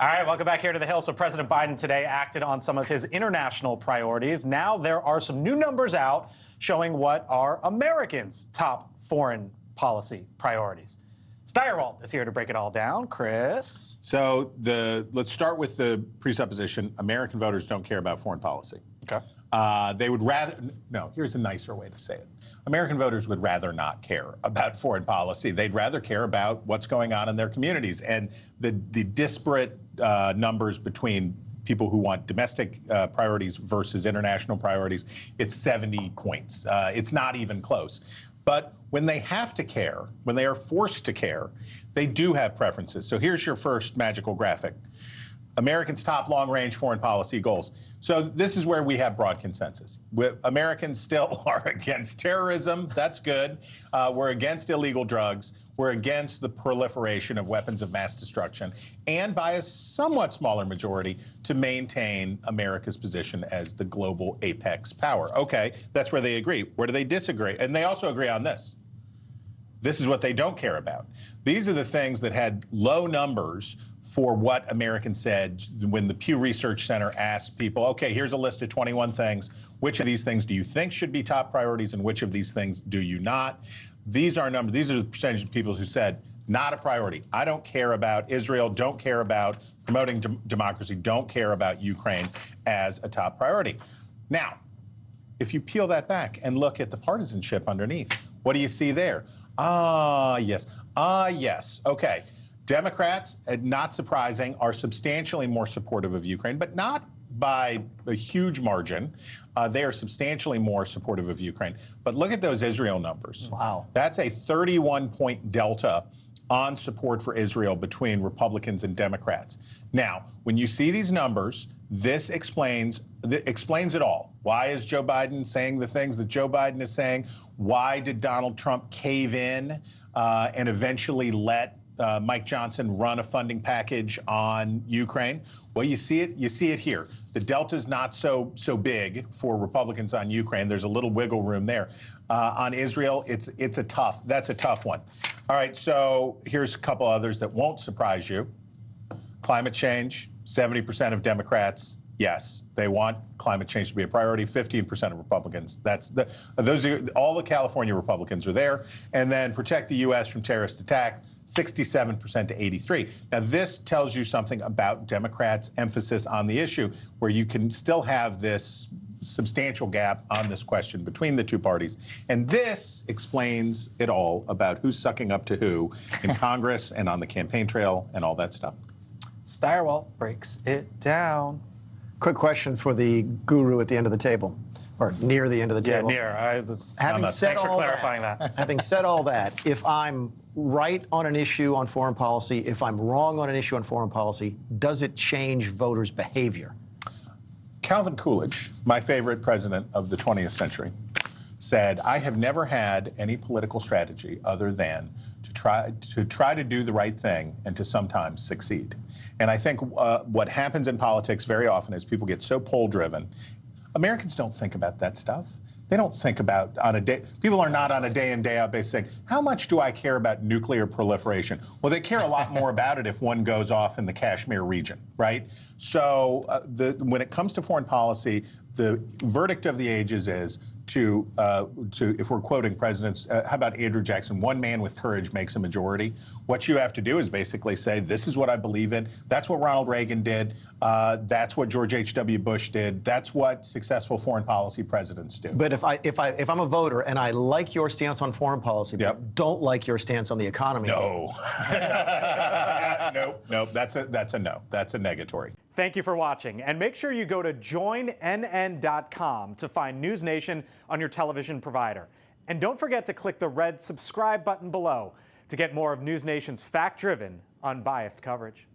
All right, welcome back here to the Hill. So President Biden today acted on some of his international priorities. Now there are some new numbers out showing what are Americans' top foreign policy priorities. Stirewalt is here to break it all down. Chris? So let's start with the presupposition American voters don't care about foreign policy. Okay. They would rather, no, here's a nicer way to say it. American voters would rather not care about foreign policy. They'd rather care about what's going on in their communities. And the disparate numbers between people who want domestic priorities versus international priorities, it's 70 points. It's not even close. But when they have to care, when they are forced to care, they do have preferences. So here's your first magical graphic. Americans' top long-range foreign policy goals. So this is where we have broad consensus. Americans still are against terrorism. That's good. We're against illegal drugs. We're against the proliferation of weapons of mass destruction, and by a somewhat smaller majority, to maintain America's position as the global apex power. Okay, that's where they agree. Where do they disagree? And they also agree on this. This is what they don't care about. These are the things that had low numbers for what Americans said when the Pew Research Center asked people, okay, here's a list of 21 things. Which of these things do you think should be top priorities and which of these things do you not? These are numbers. These are the percentage of people who said, not a priority. I don't care about Israel, don't care about promoting democracy, don't care about Ukraine as a top priority. Now, if you peel that back and look at the partisanship underneath, what do you see there? Yes. Okay. Democrats, not surprising, are substantially more supportive of Ukraine, but not by a huge margin. They are substantially more supportive of Ukraine. But look at those Israel numbers. Wow. That's a 31-point delta on support for Israel between Republicans and Democrats. Now, when you see these numbers, this explains it all. Why is Joe Biden saying the things that Joe Biden is saying? Why did Donald Trump cave in and eventually let Mike Johnson run a funding package on Ukraine? Well, you see it here. The delta's not so big for Republicans on Ukraine. There's a little wiggle room there. On Israel, that's a tough one. All right, so here's a couple others that won't surprise you. Climate change, 70% of Democrats, yes, they want climate change to be a priority. 15% of Republicans. All the California Republicans are there. And then protect the U.S. from terrorist attacks, 67% to 83%. Now, this tells you something about Democrats' emphasis on the issue, where you can still have this substantial gap on this question between the two parties. And this explains it all about who's sucking up to who in Congress and on the campaign trail and all that stuff. Stirewalt breaks it down. Quick question for the guru at the end of the table, or near the end of the table. Yeah, near. Thanks for clarifying that. Having said all that, if I'm right on an issue on foreign policy, if I'm wrong on an issue on foreign policy, does it change voters' behavior? Calvin Coolidge, my favorite president of the 20th century, said, I have never had any political strategy other than to try to do the right thing and to sometimes succeed. And I think what happens in politics very often is people get so poll-driven. Americans don't think about that stuff. They don't think about on a day. People are not on a day in, day out basis saying, how much do I care about nuclear proliferation? Well, they care a lot more about it if one goes off in the Kashmir region, right? So when it comes to foreign policy, the verdict of the ages is if we're quoting presidents, how about Andrew Jackson? One man with courage makes a majority. What you have to do is basically say, this is what I believe in. That's what Ronald Reagan did. That's what George H.W. Bush did. That's what successful foreign policy presidents do. But if I'm a voter and I like your stance on foreign policy, but don't like your stance on the economy. No. Nope. That's a no. That's a negatory. Thank you for watching, and make sure you go to joinnn.com to find NewsNation on your television provider. And don't forget to click the red subscribe button below to get more of NewsNation's fact-driven, unbiased coverage.